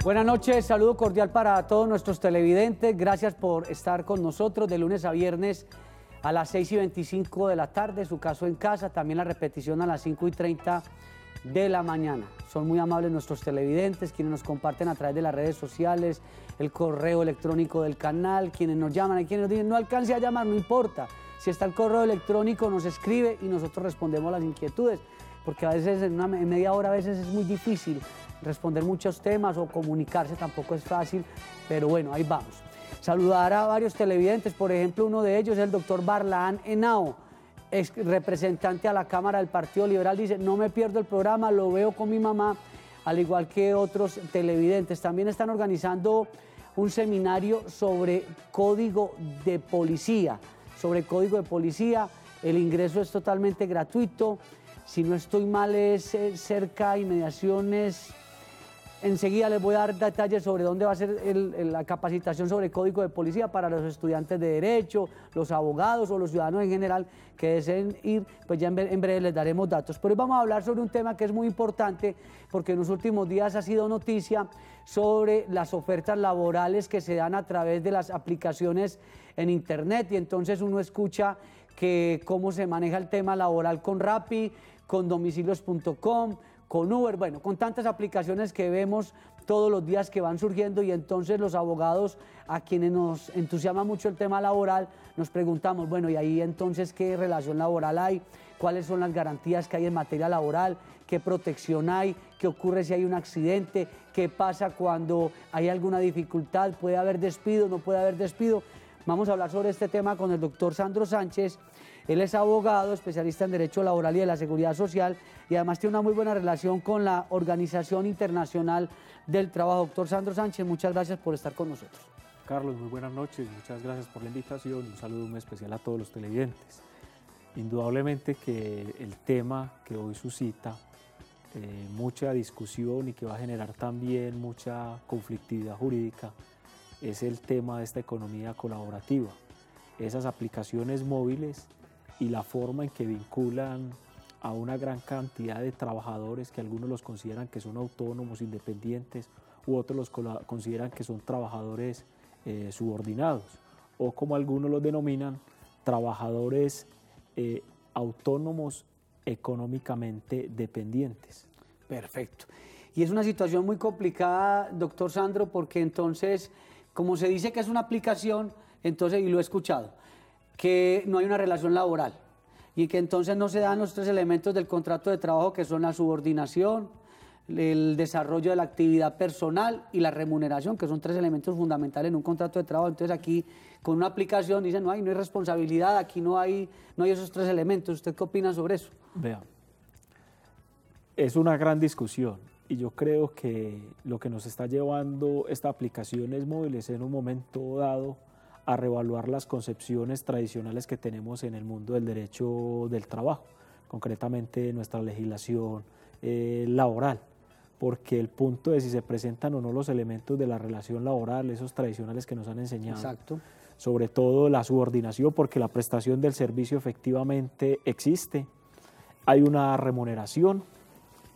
Buenas noches, saludo cordial para todos nuestros televidentes. Gracias por estar con nosotros de lunes a viernes a las 6:25 de la tarde, su caso en casa, también la repetición a las 5:30 de la mañana. Son muy amables nuestros televidentes, quienes nos comparten a través de las redes sociales, el correo electrónico del canal, quienes nos llaman, hay quienes nos dicen no alcance a llamar, no importa. Si está el correo electrónico nos escribe y nosotros respondemos las inquietudes, porque a veces en media hora a veces es muy difícil responder muchos temas o comunicarse tampoco es fácil, pero bueno, ahí vamos. Saludar a varios televidentes, por ejemplo, uno de ellos es el doctor Barlaán Henao, ex representante a la Cámara del Partido Liberal, dice, no me pierdo el programa, lo veo con mi mamá, al igual que otros televidentes. También están organizando un seminario sobre código de policía, el ingreso es totalmente gratuito, si no estoy mal es cerca, inmediaciones. Enseguida les voy a dar detalles sobre dónde va a ser la capacitación sobre código de policía para los estudiantes de Derecho, los abogados o los ciudadanos en general que deseen ir, pues ya en breve les daremos datos. Pero hoy vamos a hablar sobre un tema que es muy importante porque en los últimos días ha sido noticia sobre las ofertas laborales que se dan a través de las aplicaciones en internet y entonces uno escucha que cómo se maneja el tema laboral con Rappi, con domicilios.com, con Uber, bueno, con tantas aplicaciones que vemos todos los días que van surgiendo y entonces los abogados a quienes nos entusiasma mucho el tema laboral nos preguntamos, bueno, y ahí entonces qué relación laboral hay, cuáles son las garantías que hay en materia laboral, qué protección hay, qué ocurre si hay un accidente, qué pasa cuando hay alguna dificultad, puede haber despido, no puede haber despido. Vamos a hablar sobre este tema con el doctor Sandro Sánchez. Él es abogado, especialista en Derecho Laboral y de la Seguridad Social y además tiene una muy buena relación con la Organización Internacional del Trabajo. Doctor Sandro Sánchez, muchas gracias por estar con nosotros. Carlos, muy buenas noches, muchas gracias por la invitación y un saludo muy especial a todos los televidentes. Indudablemente que el tema que hoy suscita mucha discusión y que va a generar también mucha conflictividad jurídica es el tema de esta economía colaborativa, esas aplicaciones móviles y la forma en que vinculan a una gran cantidad de trabajadores que algunos los consideran que son autónomos, independientes, u otros los consideran que son trabajadores subordinados, o como algunos los denominan, trabajadores autónomos económicamente dependientes. Perfecto. Y es una situación muy complicada, doctor Sandro, porque entonces, como se dice que es una aplicación, entonces, y lo he escuchado, que no hay una relación laboral y que entonces no se dan los tres elementos del contrato de trabajo que son la subordinación, el desarrollo de la actividad personal y la remuneración, que son tres elementos fundamentales en un contrato de trabajo. Entonces aquí con una aplicación dicen no hay responsabilidad, aquí no hay esos tres elementos. ¿Usted qué opina sobre eso? Vea, es una gran discusión y yo creo que lo que nos está llevando esta aplicaciones móviles en un momento dado a reevaluar las concepciones tradicionales que tenemos en el mundo del derecho del trabajo, concretamente nuestra legislación laboral, porque el punto de si se presentan o no los elementos de la relación laboral, esos tradicionales que nos han enseñado, exacto, sobre todo la subordinación, porque la prestación del servicio efectivamente existe, hay una remuneración,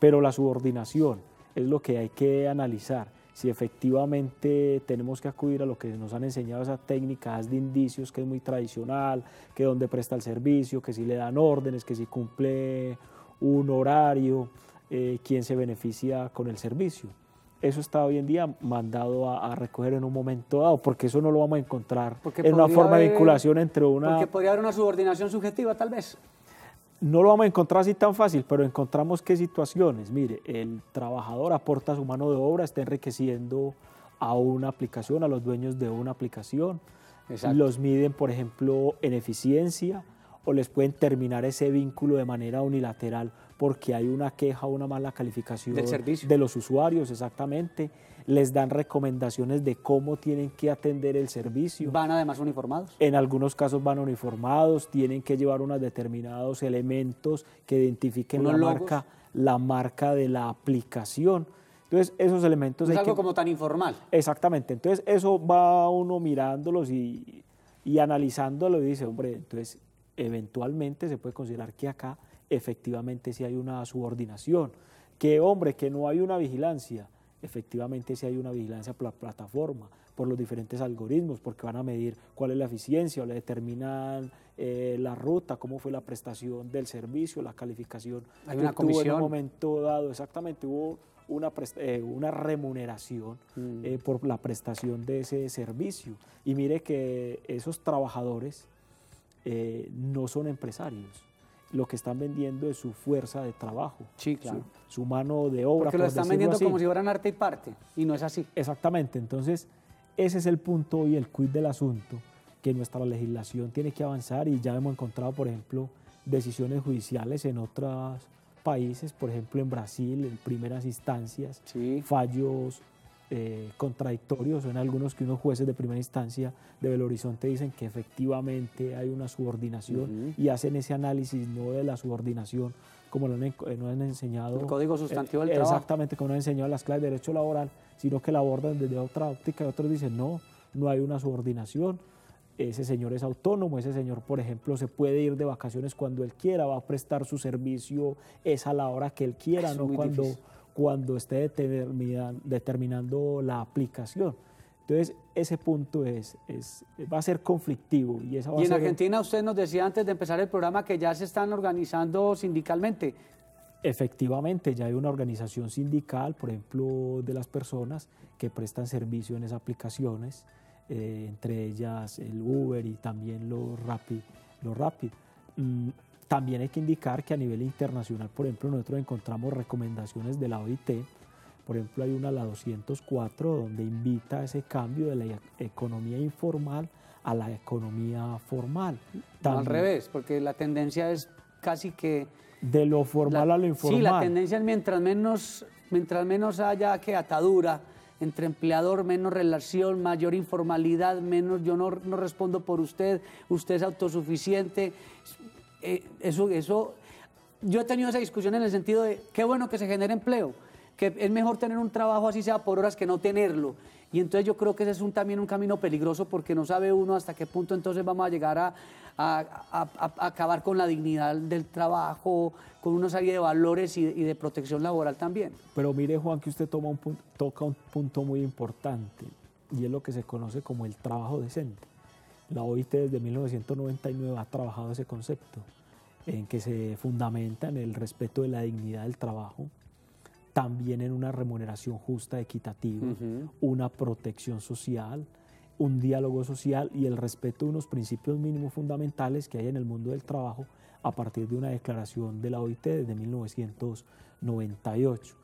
pero la subordinación es lo que hay que analizar. Si efectivamente tenemos que acudir a lo que nos han enseñado esas técnicas de indicios, que es muy tradicional, que dónde presta el servicio, que si le dan órdenes, que si cumple un horario, quién se beneficia con el servicio. Eso está hoy en día mandado a recoger en un momento dado, porque eso no lo vamos a encontrar en una forma de vinculación entre una... Porque podría haber una subordinación subjetiva, tal vez. No lo vamos a encontrar así tan fácil, pero encontramos qué situaciones. Mire, el trabajador aporta su mano de obra, está enriqueciendo a una aplicación, a los dueños de una aplicación. Exacto. Los miden, por ejemplo, en eficiencia o les pueden terminar ese vínculo de manera unilateral porque hay una queja o una mala calificación del servicio de los usuarios, exactamente. Les dan recomendaciones de cómo tienen que atender el servicio. ¿Van además uniformados? En algunos casos van uniformados, tienen que llevar unos determinados elementos que identifiquen la marca de la aplicación. Entonces, esos elementos... Es algo como tan informal. Exactamente. Entonces, eso va uno mirándolos y analizándolo y dice, hombre, entonces, eventualmente se puede considerar que acá efectivamente sí hay una subordinación. Que, hombre, que no hay una vigilancia. efectivamente si hay una vigilancia por la plataforma, por los diferentes algoritmos, porque van a medir cuál es la eficiencia o le determinan la ruta, cómo fue la prestación del servicio, la calificación hay que una tuvo en comisión. un momento dado, exactamente, hubo una remuneración por la prestación de ese servicio. Y mire que esos trabajadores no son empresarios, lo que están vendiendo es su fuerza de trabajo, Sí, claro. su mano de obra. Porque lo están vendiendo como si fueran arte y parte, y no es así. Exactamente, entonces ese es el punto y el quid del asunto, que nuestra legislación tiene que avanzar, y ya hemos encontrado, por ejemplo, decisiones judiciales en otros países, por ejemplo en Brasil, en primeras instancias, Sí. fallos contradictorios, en algunos que unos jueces de primera instancia de Belo Horizonte dicen que efectivamente hay una subordinación y hacen ese análisis no de la subordinación como nos han enseñado. El Código Sustantivo del Trabajo. Exactamente, como nos han enseñado las clases de Derecho Laboral, sino que la abordan desde otra óptica y otros dicen no, no hay una subordinación. Ese señor es autónomo, ese señor, por ejemplo, se puede ir de vacaciones cuando él quiera, va a prestar su servicio es a la hora que él quiera, no cuando esté determinando la aplicación. Entonces, ese punto va a ser conflictivo. Y en Argentina usted nos decía antes de empezar el programa que ya se están organizando sindicalmente. Efectivamente, ya hay una organización sindical, por ejemplo, de las personas que prestan servicio en esas aplicaciones, entre ellas el Uber y también los Rappi. También hay que indicar que a nivel internacional, por ejemplo, nosotros encontramos recomendaciones de la OIT. Por ejemplo, hay una, la 204, donde invita a ese cambio de la economía informal a la economía formal. No, al revés, porque la tendencia es casi que... De lo formal a lo informal. Sí, la tendencia es mientras menos haya que atadura entre empleador, menos relación, mayor informalidad, menos yo no respondo por usted, usted es autosuficiente. Eso, yo he tenido esa discusión en el sentido de qué bueno que se genere empleo, que es mejor tener un trabajo así sea por horas que no tenerlo. Y entonces yo creo que ese es también un camino peligroso, porque no sabe uno hasta qué punto entonces vamos a llegar a acabar con la dignidad del trabajo, con una serie de valores y de protección laboral también. Pero mire, Juan, que usted toca un punto muy importante, y es lo que se conoce como el trabajo decente. La OIT desde 1999 ha trabajado ese concepto, en que se fundamenta en el respeto de la dignidad del trabajo, también en una remuneración justa, equitativa, una protección social, un diálogo social y el respeto de unos principios mínimos fundamentales que hay en el mundo del trabajo a partir de una declaración de la OIT desde 1998.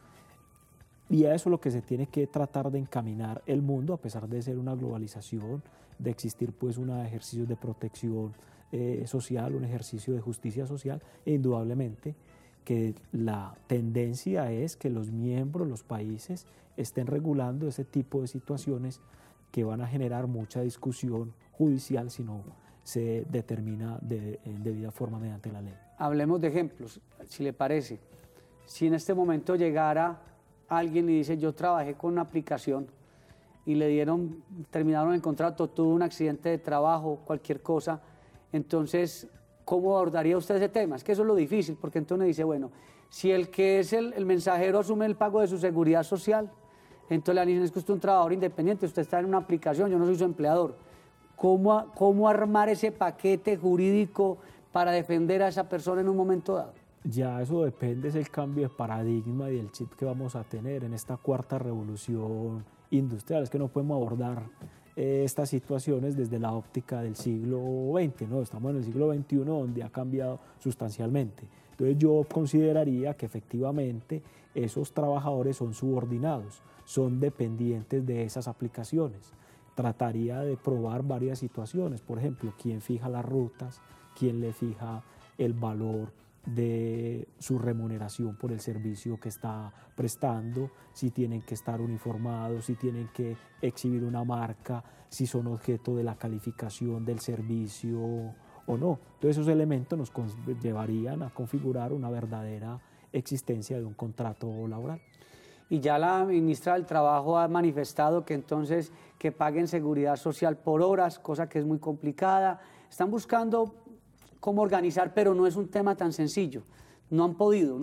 Y a eso es lo que se tiene que tratar de encaminar el mundo, a pesar de ser una globalización, de existir pues un ejercicio de protección social, un ejercicio de justicia social, e indudablemente que la tendencia es que los miembros, los países, estén regulando ese tipo de situaciones que van a generar mucha discusión judicial si no se determina en debida forma mediante la ley. Hablemos de ejemplos, si le parece. Si en este momento llegara alguien y dice, yo trabajé con una aplicación y terminaron el contrato, tuvo un accidente de trabajo, cualquier cosa, entonces, ¿cómo abordaría usted ese tema? Es que eso es lo difícil, porque entonces uno dice, bueno, si el que es el mensajero asume el pago de su seguridad social, entonces le dicen, es que usted es un trabajador independiente, usted está en una aplicación, yo no soy su empleador. ¿Cómo armar ese paquete jurídico para defender a esa persona en un momento dado? Ya eso depende, es el cambio de paradigma y el chip que vamos a tener en esta cuarta revolución industrial. Es que no podemos abordar estas situaciones desde la óptica del siglo XX, ¿no? Estamos en el siglo XXI, donde ha cambiado sustancialmente. Entonces yo consideraría que efectivamente esos trabajadores son subordinados, son dependientes de esas aplicaciones. Trataría de probar varias situaciones, por ejemplo, quién fija las rutas, quién le fija el valor de su remuneración por el servicio que está prestando, si tienen que estar uniformados, si tienen que exhibir una marca, si son objeto de la calificación del servicio o no. Todos esos elementos nos llevarían a configurar una verdadera existencia de un contrato laboral. Y ya la ministra del Trabajo ha manifestado que entonces que paguen seguridad social por horas, cosa que es muy complicada. Están buscando cómo organizar, pero no es un tema tan sencillo. No han podido,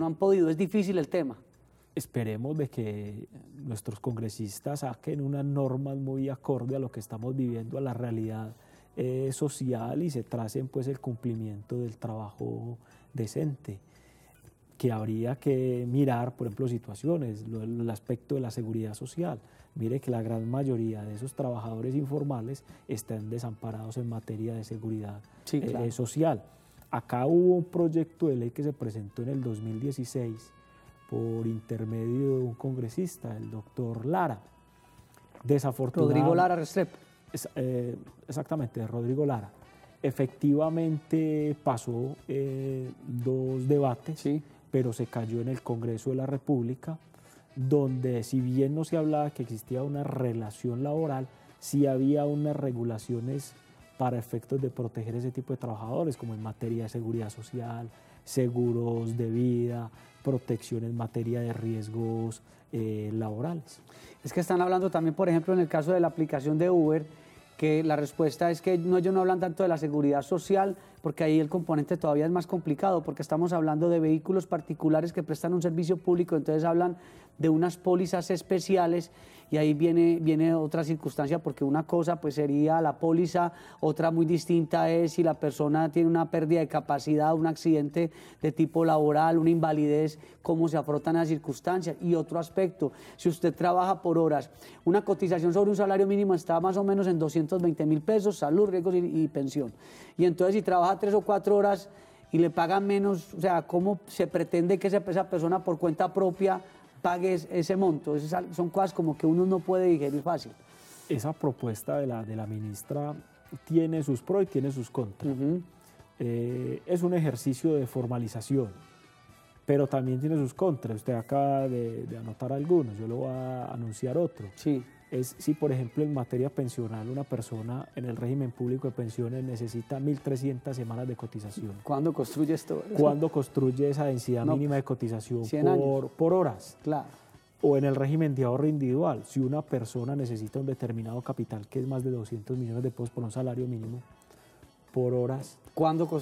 es difícil el tema. esperemos de que nuestros congresistas saquen unas normas muy acorde a lo que estamos viviendo, a la realidad social, y se tracen pues el cumplimiento del trabajo decente, que habría que mirar, por ejemplo, situaciones, el aspecto de la seguridad social. Mire que la gran mayoría de esos trabajadores informales están desamparados en materia de seguridad social. Acá hubo un proyecto de ley que se presentó en el 2016 por intermedio de un congresista, el doctor Lara. Rodrigo Lara Restrepo. Exactamente, Rodrigo Lara. Efectivamente pasó 2 debates, pero se cayó en el Congreso de la República, donde si bien no se hablaba que existía una relación laboral, sí había unas regulaciones para efectos de proteger ese tipo de trabajadores, como en materia de seguridad social, seguros de vida, protección en materia de riesgos laborales. Es que están hablando también, por ejemplo, en el caso de la aplicación de Uber, que la respuesta es que ellos no hablan tanto de la seguridad social, porque ahí el componente todavía es más complicado, porque estamos hablando de vehículos particulares que prestan un servicio público, entonces hablan de unas pólizas especiales, y ahí viene otra circunstancia, porque una cosa pues sería la póliza, otra muy distinta es si la persona tiene una pérdida de capacidad, un accidente de tipo laboral, una invalidez, cómo se afrontan las circunstancias. Y otro aspecto, si usted trabaja por horas, una cotización sobre un salario mínimo está más o menos en 220.000 pesos, salud, riesgos y pensión. Y entonces si trabaja 3 o 4 horas y le pagan menos, o sea, ¿cómo se pretende que esa persona por cuenta propia pague ese monto? Son cosas como que uno no puede digerir fácil. Esa propuesta de la ministra tiene sus pros y tiene sus contras. Es un ejercicio de formalización, pero también tiene sus contras. Usted acaba de anotar algunos, yo le voy a anunciar otro. Es si, por ejemplo, en materia pensional, una persona en el régimen público de pensiones necesita 1.300 semanas de cotización. ¿Cuándo construye esto? ¿Cuándo construye esa densidad mínima de cotización por horas? Claro. O en el régimen de ahorro individual, si una persona necesita un determinado capital, que es más de 200 millones de pesos por un salario mínimo, por horas, ¿cuándo va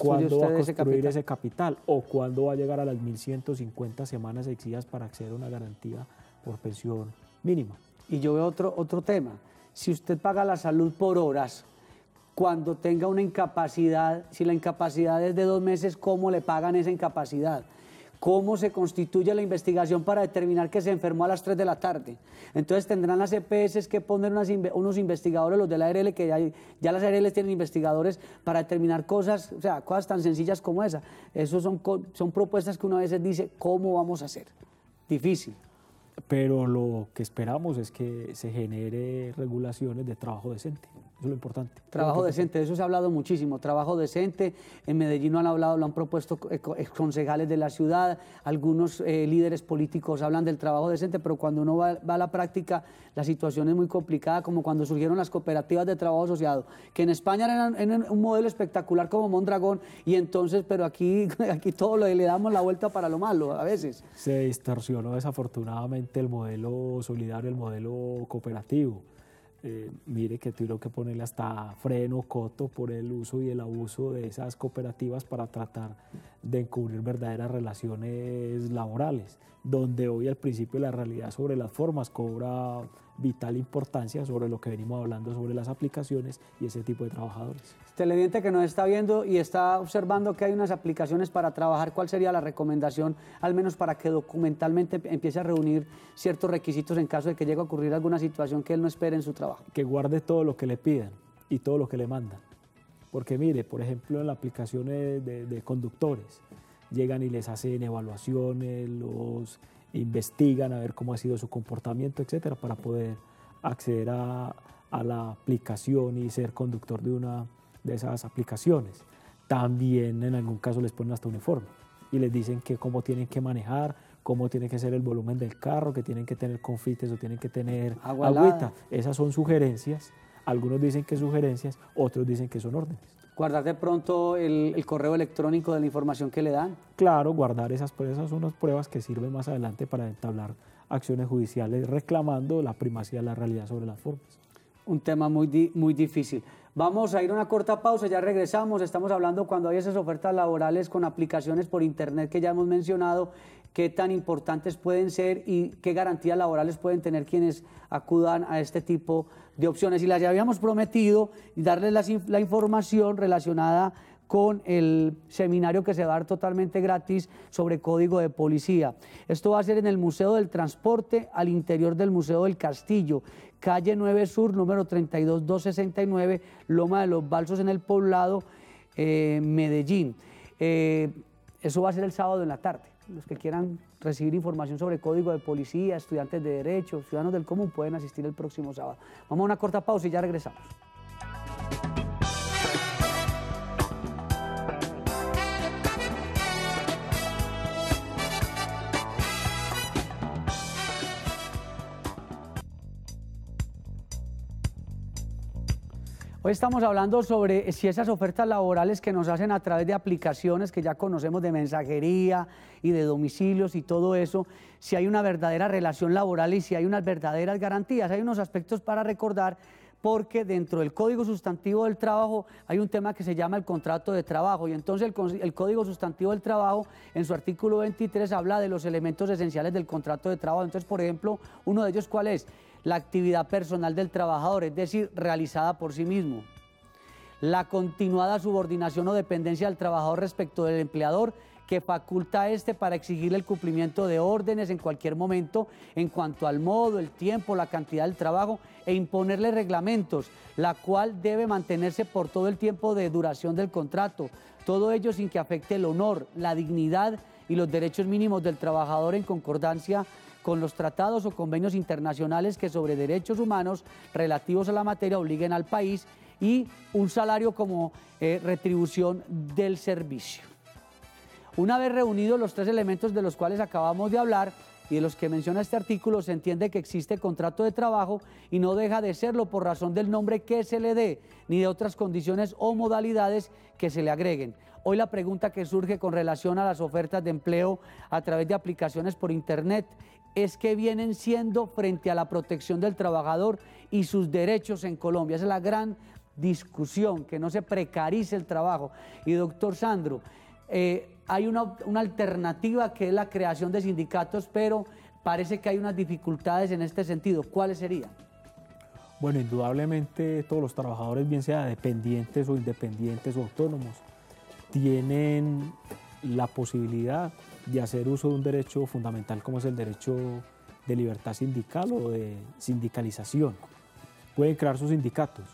a construir ese capital? ¿O cuándo va a llegar a las 1.150 semanas exigidas para acceder a una garantía por pensión mínima? Y yo veo otro tema. Si usted paga la salud por horas, cuando tenga una incapacidad, si la incapacidad es de 2 meses, ¿cómo le pagan esa incapacidad? ¿Cómo se constituye la investigación para determinar que se enfermó a las 3 de la tarde? Entonces tendrán las EPS que poner unos investigadores, los de la ARL, que ya las ARL tienen investigadores para determinar cosas, o sea, cosas tan sencillas como esa. Esas son propuestas que uno a veces dice, ¿cómo vamos a hacer? Difícil. Pero lo que esperamos es que se genere regulaciones de trabajo decente. Eso es lo importante. Trabajo decente, de eso se ha hablado muchísimo. Trabajo decente, en Medellín lo han propuesto concejales de la ciudad, algunos líderes políticos hablan del trabajo decente, pero cuando uno va a la práctica, la situación es muy complicada, como cuando surgieron las cooperativas de trabajo asociado, que en España eran un modelo espectacular como Mondragón, y entonces, pero aquí todo le damos la vuelta para lo malo a veces. Se distorsionó desafortunadamente el modelo solidario, el modelo cooperativo. Mire que tuvieron que ponerle hasta freno, coto por el uso y el abuso de esas cooperativas para tratar de encubrir verdaderas relaciones laborales, donde hoy al principio la realidad sobre las formas cobra vital importancia sobre lo que venimos hablando sobre las aplicaciones y ese tipo de trabajadores. Televidente que nos está viendo y está observando que hay unas aplicaciones para trabajar, ¿cuál sería la recomendación, al menos para que documentalmente empiece a reunir ciertos requisitos en caso de que llegue a ocurrir alguna situación que él no espere en su trabajo? Que guarde todo lo que le pidan y todo lo que le mandan. Porque mire, por ejemplo, en las aplicaciones de conductores, llegan y les hacen evaluaciones, los investigan a ver cómo ha sido su comportamiento, etcétera, para poder acceder a la aplicación y ser conductor de una de esas aplicaciones. También en algún caso les ponen hasta uniforme y les dicen que cómo tienen que manejar, cómo tiene que ser el volumen del carro, que tienen que tener confites o tienen que tener agüita. Esas son sugerencias. Algunos dicen que sugerencias, otros dicen que son órdenes. ¿Guardar de pronto el correo electrónico de la información que le dan? Claro, guardar esas son unas pruebas que sirven más adelante para entablar acciones judiciales reclamando la primacía de la realidad sobre las formas. Un tema muy difícil. Vamos a ir a una corta pausa, ya regresamos. Estamos hablando cuando hay esas ofertas laborales con aplicaciones por internet que ya hemos mencionado, qué tan importantes pueden ser y qué garantías laborales pueden tener quienes acudan a este tipo de opciones. Y les habíamos prometido darles la información relacionada con el seminario que se va a dar totalmente gratis sobre código de policía. Esto va a ser en el Museo del Transporte, al interior del Museo del Castillo, calle 9 Sur, número 32269, Loma de los Balsos, en el Poblado, Medellín. Eso va a ser el sábado en la tarde. Los que quieran recibir información sobre código de policía, estudiantes de derecho, ciudadanos del común, pueden asistir el próximo sábado. Vamos a una corta pausa y ya regresamos. Hoy estamos hablando sobre si esas ofertas laborales que nos hacen a través de aplicaciones que ya conocemos de mensajería y de domicilios y todo eso, si hay una verdadera relación laboral y si hay unas verdaderas garantías. Hay unos aspectos para recordar, porque dentro del Código Sustantivo del Trabajo hay un tema que se llama el contrato de trabajo, y entonces el Código Sustantivo del Trabajo en su artículo 23 habla de los elementos esenciales del contrato de trabajo. Entonces, por ejemplo, uno de ellos, ¿cuál es? La actividad personal del trabajador, es decir, realizada por sí mismo. La continuada subordinación o dependencia del trabajador respecto del empleador, que faculta a este para exigirle el cumplimiento de órdenes en cualquier momento en cuanto al modo, el tiempo, la cantidad del trabajo, e imponerle reglamentos, la cual debe mantenerse por todo el tiempo de duración del contrato. Todo ello sin que afecte el honor, la dignidad y los derechos mínimos del trabajador, en concordancia con los tratados o convenios internacionales que sobre derechos humanos relativos a la materia obliguen al país, y un salario como retribución del servicio. Una vez reunidos los tres elementos de los cuales acabamos de hablar y de los que menciona este artículo, se entiende que existe contrato de trabajo, y no deja de serlo por razón del nombre que se le dé, ni de otras condiciones o modalidades que se le agreguen. Hoy la pregunta que surge con relación a las ofertas de empleo a través de aplicaciones por Internet es qué vienen siendo frente a la protección del trabajador y sus derechos en Colombia. Esa es la gran discusión, que no se precarice el trabajo. Y doctor Sandro, hay una alternativa, que es la creación de sindicatos, pero parece que hay unas dificultades en este sentido. ¿Cuáles serían? Bueno, indudablemente todos los trabajadores, bien sea dependientes o independientes o autónomos, tienen la posibilidad de hacer uso de un derecho fundamental como es el derecho de libertad sindical o de sindicalización. Pueden crear sus sindicatos.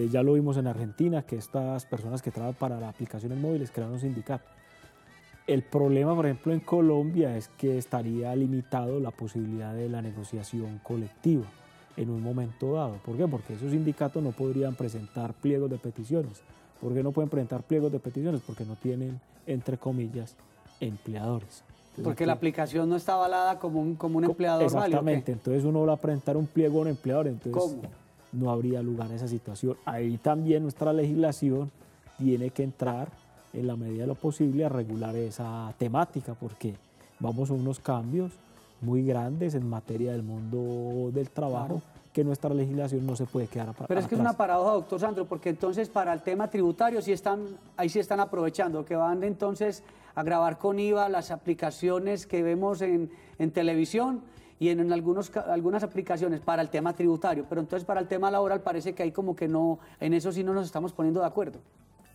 Ya lo vimos en Argentina, que estas personas que trabajan para las aplicaciones móviles crearon un sindicato. El problema, por ejemplo, en Colombia es que estaría limitado la posibilidad de la negociación colectiva en un momento dado. ¿Por qué? Porque esos sindicatos no podrían presentar pliegos de peticiones. ¿Por qué no pueden presentar pliegos de peticiones? Porque no tienen, entre comillas, empleadores. Entonces, porque la aplicación no está avalada como un empleador válido. Exactamente, entonces uno va a presentar un pliego a un empleador, entonces ¿cómo? No habría lugar a esa situación. Ahí también nuestra legislación tiene que entrar en la medida de lo posible a regular esa temática, porque vamos a unos cambios muy grandes en materia del mundo del trabajo, claro, que nuestra legislación no se puede quedar atrás. Pero es que es una paradoja, doctor Sandro, porque entonces para el tema tributario ahí sí están aprovechando, que van entonces a grabar con IVA las aplicaciones que vemos en televisión y en algunas aplicaciones para el tema tributario, pero entonces para el tema laboral parece que ahí como que no, en eso sí no nos estamos poniendo de acuerdo.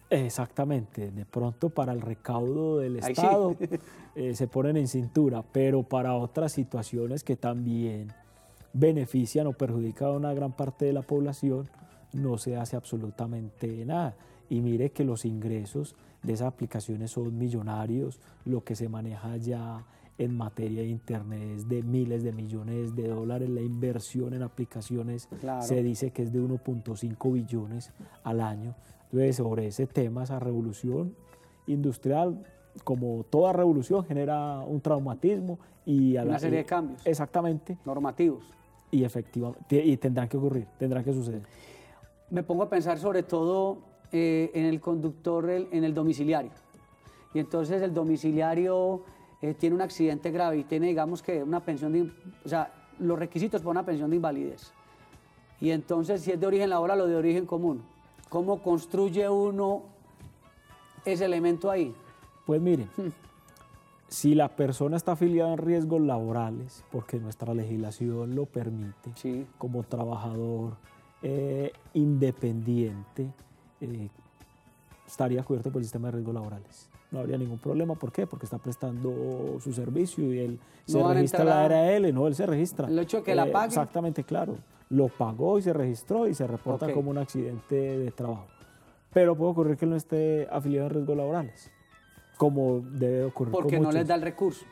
Exactamente, de pronto para el recaudo del Estado sí, se ponen en cintura, pero para otras situaciones que también benefician o perjudican a una gran parte de la población no se hace absolutamente nada. Y mire que los ingresos de esas aplicaciones son millonarios, lo que se maneja ya en materia de Internet es de miles de millones de dólares, la inversión en aplicaciones claro, se dice que es de 1.5 billones al año. Entonces, sobre ese tema, esa revolución industrial, como toda revolución, genera un traumatismo y una serie de cambios. Exactamente. Normativos. Y efectivamente, y tendrán que ocurrir, tendrán que suceder. Me pongo a pensar sobre todo en el conductor, en el domiciliario. Y entonces el domiciliario tiene un accidente grave y tiene, digamos que una pensión o sea, los requisitos para una pensión de invalidez. Y entonces, si es de origen laboral o de origen común, ¿cómo construye uno ese elemento ahí? Pues miren, Si la persona está afiliada en riesgos laborales, porque nuestra legislación lo permite, Sí. como trabajador independiente, estaría cubierto por el sistema de riesgos laborales. No habría ningún problema. ¿Por qué? Porque está prestando su servicio y él se registra la ARL, no, él se registra. El hecho de que la pague. Exactamente, claro. Lo pagó y se registró y se reporta como un accidente de trabajo. Pero puede ocurrir que él no esté afiliado en riesgos laborales, como debe ocurrir con porque no muchos. les da el recurso.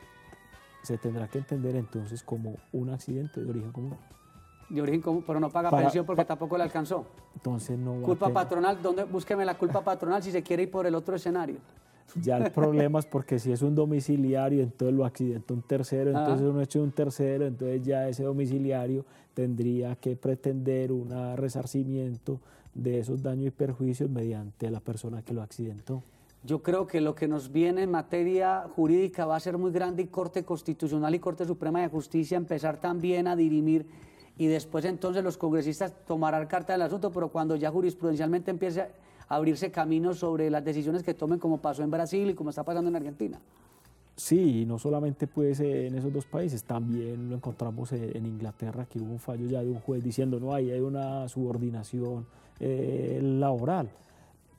Se tendrá que entender entonces como un accidente de origen común. De origen común, pero no paga pensión porque tampoco le alcanzó. Entonces no va culpa a tener... patronal, ¿dónde? Búsqueme la culpa patronal si se quiere ir por el otro escenario. Ya el problema es porque si es un domiciliario, entonces lo accidenta un tercero, entonces uno hecho un tercero, entonces ya ese domiciliario tendría que pretender un resarcimiento de esos daños y perjuicios mediante la persona que lo accidentó. Yo creo que lo que nos viene en materia jurídica va a ser muy grande y Corte Constitucional y Corte Suprema de Justicia empezar también a dirimir y después entonces los congresistas tomarán carta del asunto, pero cuando ya jurisprudencialmente empiece a abrirse caminos sobre las decisiones que tomen, como pasó en Brasil y como está pasando en Argentina. Sí, y no solamente pues en esos dos países, también lo encontramos en Inglaterra, que hubo un fallo ya de un juez diciendo no, ahí hay una subordinación laboral.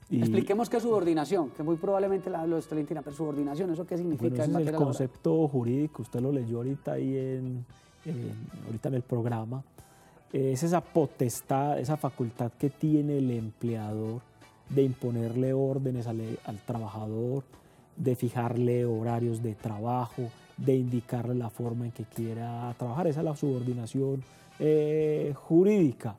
Y expliquemos qué es subordinación, que muy probablemente lo entiendan, pero subordinación, ¿eso qué significa? Bueno, ese es el concepto jurídico, usted lo leyó ahorita ahí ahorita en el programa. Es esa potestad, esa facultad que tiene el empleador de imponerle órdenes al trabajador, de fijarle horarios de trabajo, de indicarle la forma en que quiera trabajar. Esa es la subordinación jurídica.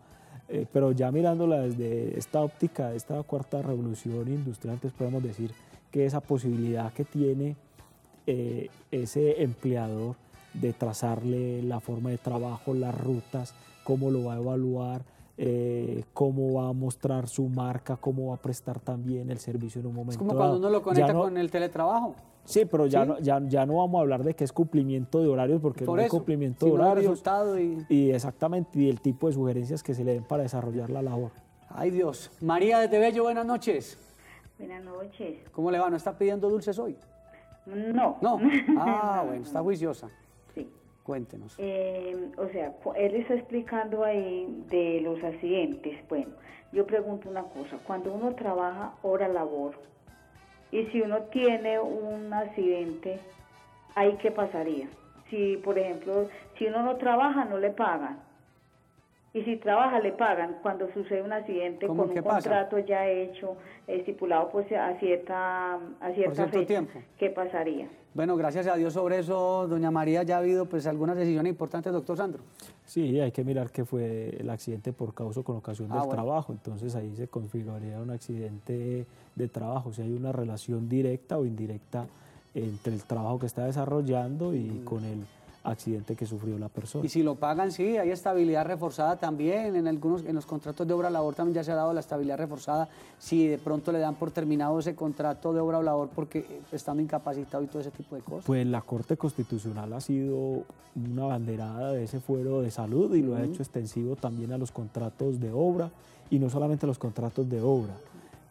Pero ya mirándola desde esta óptica, esta cuarta revolución industrial, entonces podemos decir que esa posibilidad que tiene ese empleador de trazarle la forma de trabajo, las rutas, cómo lo va a evaluar, cómo va a mostrar su marca, cómo va a prestar también el servicio en un momento dado. Es como cuando uno lo conecta con el teletrabajo. Sí, pero ya no vamos a hablar de que es cumplimiento de horarios, porque no hay cumplimiento de horarios. Y exactamente, y el tipo de sugerencias que se le den para desarrollar la labor. Ay Dios. María desde Bello, buenas noches. Buenas noches. ¿Cómo le va? ¿No está pidiendo dulces hoy? No. No. Ah, bueno, está juiciosa. Sí. Cuéntenos. O sea, él está explicando ahí de los accidentes. Bueno, yo pregunto una cosa. Cuando uno trabaja hora labor, y si uno tiene un accidente, ¿ahí qué pasaría? Si, por ejemplo, si uno no trabaja, no le pagan. Y si trabaja, le pagan cuando sucede un accidente con un contrato ya hecho, estipulado pues a cierta fecha. Tiempo. ¿Qué pasaría? Bueno, gracias a Dios sobre eso, doña María, ya ha habido pues algunas decisiones importantes, doctor Sandro. Sí, hay que mirar que fue el accidente por causa o con ocasión del trabajo, entonces ahí se configuraría un accidente de trabajo, si hay una relación directa o indirecta entre el trabajo que está desarrollando y con el accidente que sufrió la persona. Y si lo pagan, sí, hay estabilidad reforzada también, en los contratos de obra o labor también ya se ha dado la estabilidad reforzada, si de pronto le dan por terminado ese contrato de obra o labor porque estando incapacitado y todo ese tipo de cosas. Pues la Corte Constitucional ha sido una banderada de ese fuero de salud y lo ha hecho extensivo también a los contratos de obra y no solamente a los contratos de obra,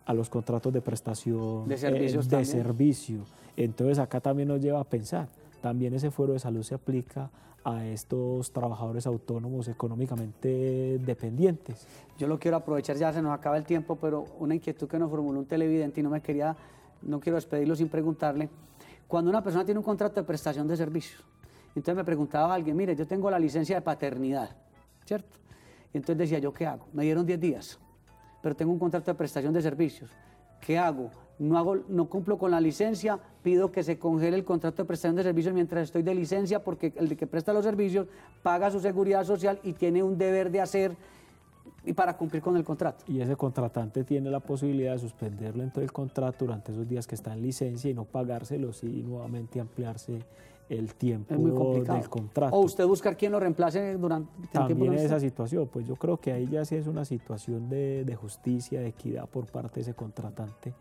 a los contratos de prestación de servicios de servicio. Entonces acá también nos lleva a pensar, también ese fuero de salud se aplica a estos trabajadores autónomos económicamente dependientes. Yo lo quiero aprovechar, ya se nos acaba el tiempo, pero una inquietud que nos formuló un televidente y no quiero despedirlo sin preguntarle. Cuando una persona tiene un contrato de prestación de servicios, entonces me preguntaba alguien, mire, yo tengo la licencia de paternidad, ¿cierto? Y entonces decía yo, ¿qué hago? Me dieron 10 días, pero tengo un contrato de prestación de servicios. ¿Qué hago? No cumplo con la licencia, pido que se congele el contrato de prestación de servicios mientras estoy de licencia, porque el que presta los servicios paga su seguridad social y tiene un deber de hacer y para cumplir con el contrato. Y ese contratante tiene la posibilidad de suspenderle entonces el contrato durante esos días que está en licencia y no pagárselos y nuevamente ampliarse el tiempo del contrato. O usted buscar quién lo reemplace durante el tiempo. También en esa situación, pues yo creo que ahí ya sí es una situación de justicia, de equidad por parte de ese contratante.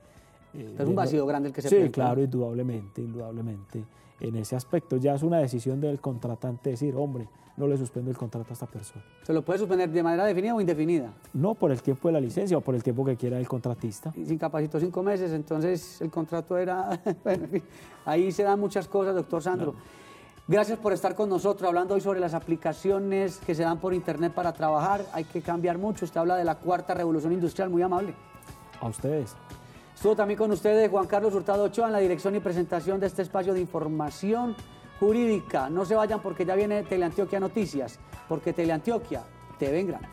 Es un vacío grande el que se presenta. presenta. Sí, claro, indudablemente. en ese aspecto. Ya es una decisión del contratante decir, hombre, no le suspendo el contrato a esta persona. ¿Se lo puede suspender de manera definida o indefinida? No por el tiempo de la licencia o por el tiempo que quiera el contratista. Y se incapacitó 5 meses, entonces el contrato era... Bueno, en fin, ahí se dan muchas cosas, doctor Sandro. No. Gracias por estar con nosotros hablando hoy sobre las aplicaciones que se dan por internet para trabajar. Hay que cambiar mucho. Usted habla de la 4ª revolución industrial, muy amable. A ustedes. Estuvo también con ustedes Juan Carlos Hurtado Ochoa en la dirección y presentación de este espacio de información jurídica. No se vayan porque ya viene Teleantioquia Noticias, porque Teleantioquia te ve en grande.